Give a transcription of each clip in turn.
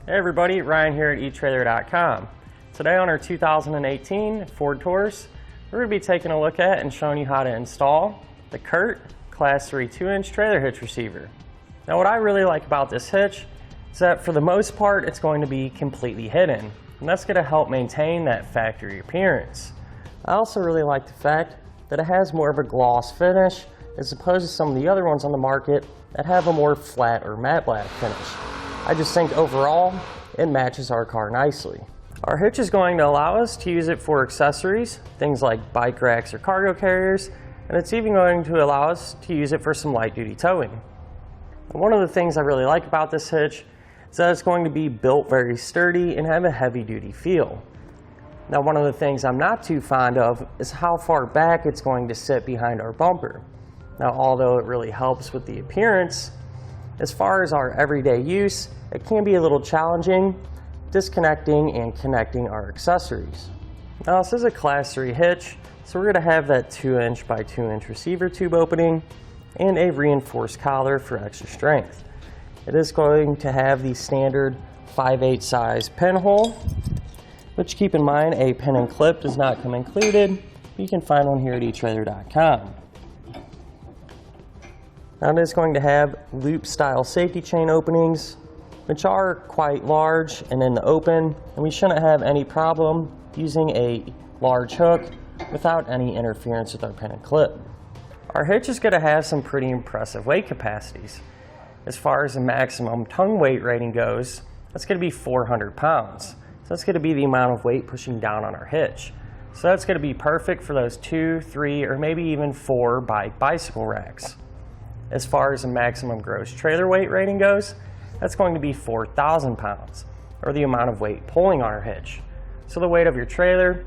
Hey everybody, Ryan here at Etrailer.com. Today on our 2018 Ford Taurus, we're going to be taking a look at and showing you how to install the CURT Class 3 2-inch trailer hitch receiver. Now what I really like about this hitch is that for the most part it's going to be completely hidden, and that's going to help maintain that factory appearance. I also really like the fact that it has more of a gloss finish as opposed to some of the other ones on the market that have a more flat or matte black finish. I just think overall, it matches our car nicely. Our hitch is going to allow us to use it for accessories, things like bike racks or cargo carriers, and it's even going to allow us to use it for some light duty towing. And one of the things I really like about this hitch is that it's going to be built very sturdy and have a heavy duty feel. Now one of the things I'm not too fond of is how far back it's going to sit behind our bumper. Now although it really helps with the appearance, as far as our everyday use, it can be a little challenging disconnecting and connecting our accessories. Now this is a Class 3 hitch, so we're going to have that 2-inch by 2-inch receiver tube opening and a reinforced collar for extra strength. It is going to have the standard 5/8 size pinhole, which keep in mind a pin and clip does not come included. You can find one here at Etrailer.com. Now it is going to have loop style safety chain openings, which are quite large and in the open, and we shouldn't have any problem using a large hook without any interference with our pin and clip. Our hitch is going to have some pretty impressive weight capacities. As far as the maximum tongue weight rating goes, that's going to be 400 pounds. So that's going to be the amount of weight pushing down on our hitch. So that's going to be perfect for those 2, 3, or maybe even 4 bicycle racks. As far as the maximum gross trailer weight rating goes, that's going to be 4,000 pounds, or the amount of weight pulling on our hitch. So the weight of your trailer,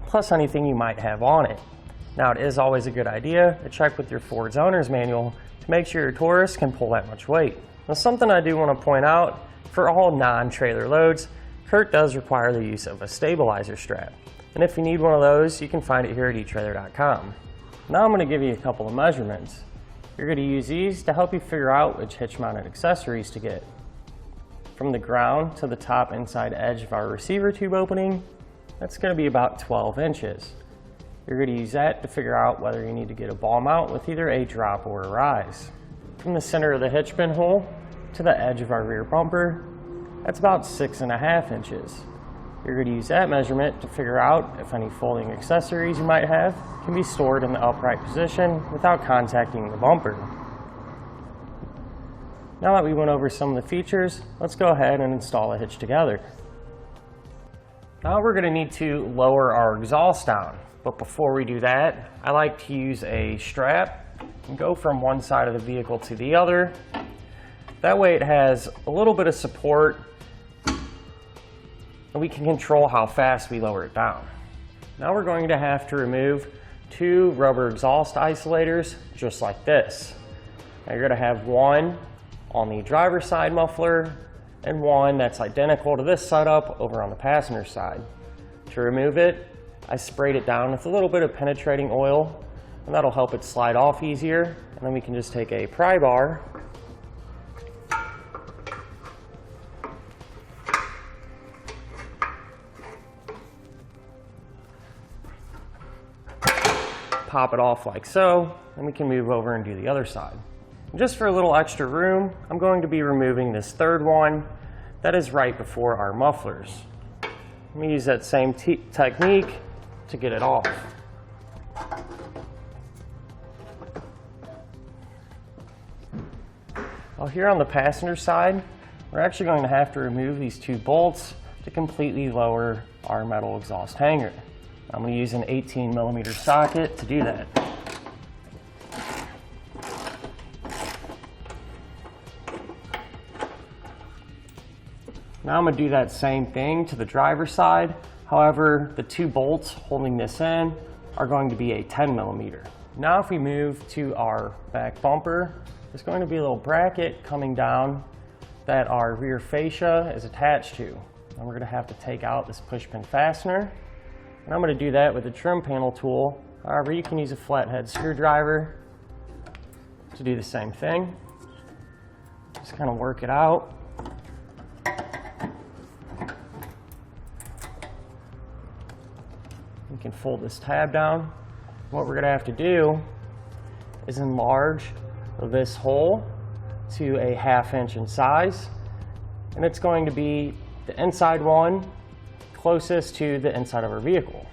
plus anything you might have on it. Now it is always a good idea to check with your Ford's owner's manual to make sure your Taurus can pull that much weight. Now something I do want to point out, for all non-trailer loads, CURT does require the use of a stabilizer strap. And if you need one of those, you can find it here at Etrailer.com. Now I'm going to give you a couple of measurements. You're going to use these to help you figure out which hitch-mounted accessories to get. From the ground to the top inside edge of our receiver tube opening, that's going to be about 12 inches. You're going to use that to figure out whether you need to get a ball mount with either a drop or a rise. From the center of the hitch pinhole to the edge of our rear bumper, that's about 6.5 inches. You're going to use that measurement to figure out if any folding accessories you might have can be stored in the upright position without contacting the bumper. Now that we went over some of the features, let's go ahead and install a hitch together. Now we're going to need to lower our exhaust down, but before we do that, I like to use a strap and go from one side of the vehicle to the other. That way it has a little bit of support and we can control how fast we lower it down. Now we're going to have to remove 2 rubber exhaust isolators just like this. Now you're going to have one on the driver's side muffler and one that's identical to this setup over on the passenger side. To remove it, I sprayed it down with a little bit of penetrating oil, and that'll help it slide off easier. And then we can just take a pry bar pop it off like so, and we can move over and do the other side. And just for a little extra room, I'm going to be removing this third one that is right before our mufflers. Let me use that same technique to get it off. Well, here on the passenger side, we're actually going to have to remove these 2 bolts to completely lower our metal exhaust hanger. I'm going to use an 18mm socket to do that. Now I'm going to do that same thing to the driver's side. However, the 2 bolts holding this in are going to be a 10mm. Now if we move to our back bumper, there's going to be a little bracket coming down that our rear fascia is attached to. And we're going to have to take out this push pin fastener. And I'm going to do that with a trim panel tool. However, you can use a flathead screwdriver to do the same thing. Just kind of work it out. can fold this tab down. What we're going to have to do is enlarge this hole to a 1/2 inch in size, and it's going to be the inside one closest to the inside of our vehicle.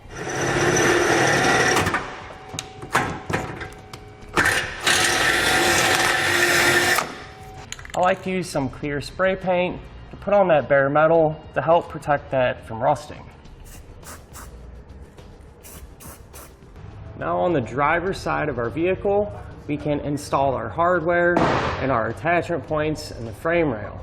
I like to use some clear spray paint to put on that bare metal to help protect that from rusting. Now on the driver's side of our vehicle, we can install our hardware and our attachment points in the frame rail.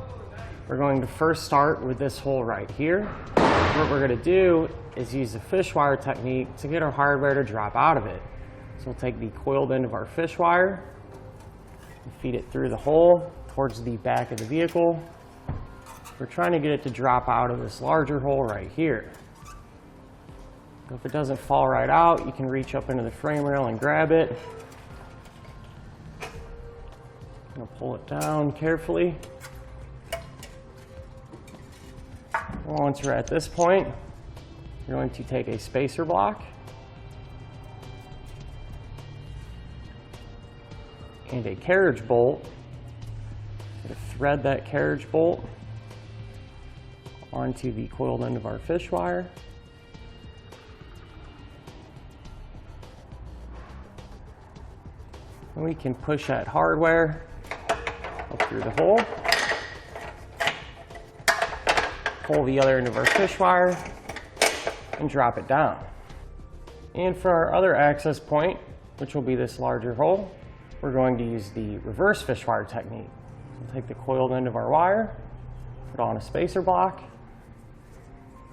We're going to first start with this hole right here. What we're going to do is use the fishwire technique to get our hardware to drop out of it. So we'll take the coiled end of our fishwire and feed it through the hole towards the back of the vehicle. We're trying to get it to drop out of this larger hole right here. If it doesn't fall right out, you can reach up into the frame rail and grab it. I'm going to pull it down carefully. Once we're at this point, you're going to take a spacer block and a carriage bolt. Thread that carriage bolt onto the coiled end of our fishwire. And we can push that hardware up through the hole. Pull the other end of our fishwire and drop it down. And for our other access point, which will be this larger hole, we're going to use the reverse fishwire technique. We'll take the coiled end of our wire, put on a spacer block,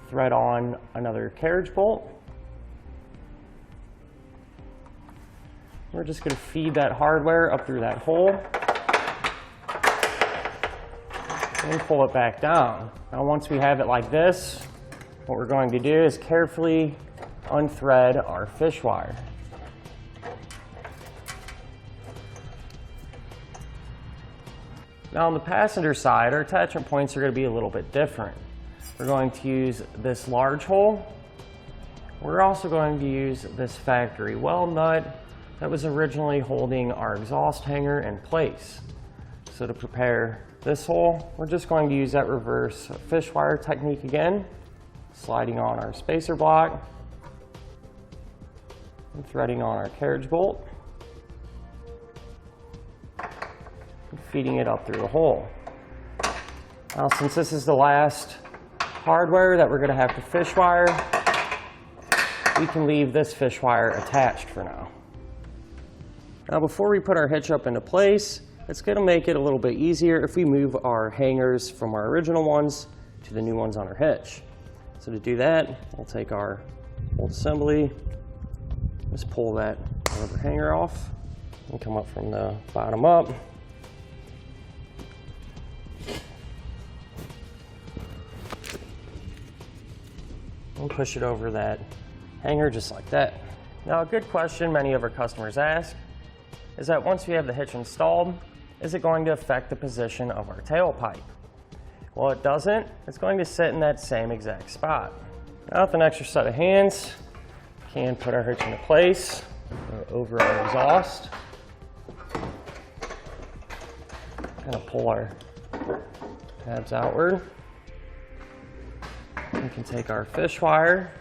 thread on another carriage bolt. We're just going to feed that hardware up through that hole and pull it back down. Now once we have it like this, what we're going to do is carefully unthread our fishwire. Now on the passenger side, our attachment points are going to be a little bit different. We're going to use this large hole. We're also going to use this factory weld nut that was originally holding our exhaust hanger in place. So to prepare this hole, we're just going to use that reverse fishwire technique again, sliding on our spacer block and threading on our carriage bolt, and feeding it up through the hole. Now since this is the last hardware that we're going to have to fishwire, we can leave this fishwire attached for now. Now before we put our hitch up into place, it's going to make it a little bit easier if we move our hangers from our original ones to the new ones on our hitch. So to do that, we'll take our bolt assembly, just pull that rubber hanger off, and come up from the bottom up. And push it over that hanger just like that. Now a good question many of our customers ask is that once we have the hitch installed, is it going to affect the position of our tailpipe? Well, it doesn't. It's going to sit in that same exact spot. Now with an extra set of hands, we can put our hitch into place over our exhaust. Kind of pull our tabs outward. We can take our fish wire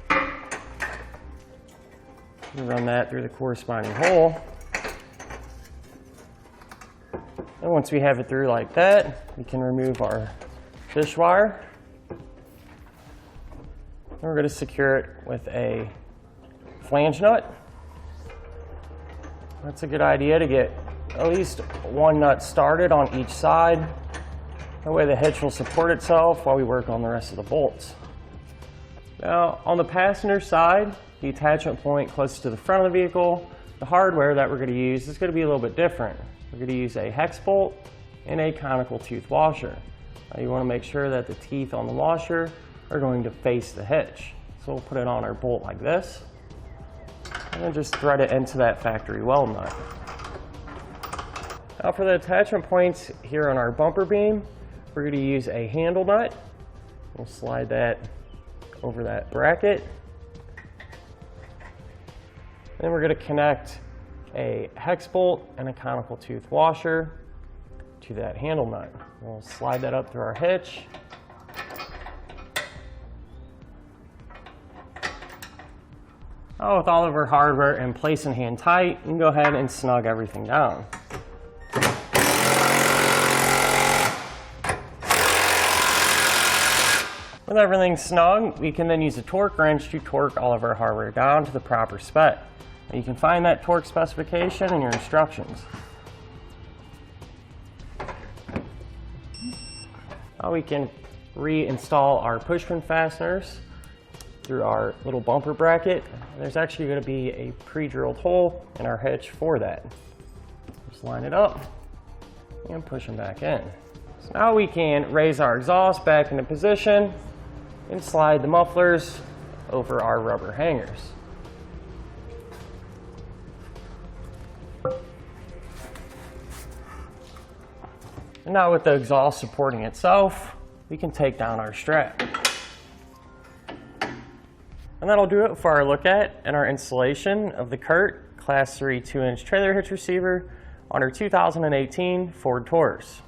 and run that through the corresponding hole. And once we have it through like that, we can remove our fish wire. And we're going to secure it with a flange nut. That's a good idea to get at least one nut started on each side. That way the hitch will support itself while we work on the rest of the bolts. Now on the passenger side, the attachment point closest to the front of the vehicle, the hardware that we're going to use is going to be a little bit different. We're going to use a hex bolt and a conical tooth washer. Now you want to make sure that the teeth on the washer are going to face the hitch. So we'll put it on our bolt like this, and then just thread it into that factory weld nut. Now for the attachment points here on our bumper beam, we're going to use a handle nut. We'll slide that over that bracket. Then we're going to connect a hex bolt and a conical tooth washer to that handle nut. We'll slide that up through our hitch. Now with all of our hardware in place and hand tight, you can go ahead and snug everything down. With everything snug, we can then use a torque wrench to torque all of our hardware down to the proper spec. And you can find that torque specification in your instructions. Now we can reinstall our pushpin fasteners through our little bumper bracket. There's actually going to be a pre-drilled hole in our hitch for that. Just line it up and push them back in. So now we can raise our exhaust back into position and slide the mufflers over our rubber hangers. And now with the exhaust supporting itself, we can take down our strap. And that'll do it for our look at and our installation of the CURT Class 3 2-inch trailer hitch receiver on our 2018 Ford Taurus.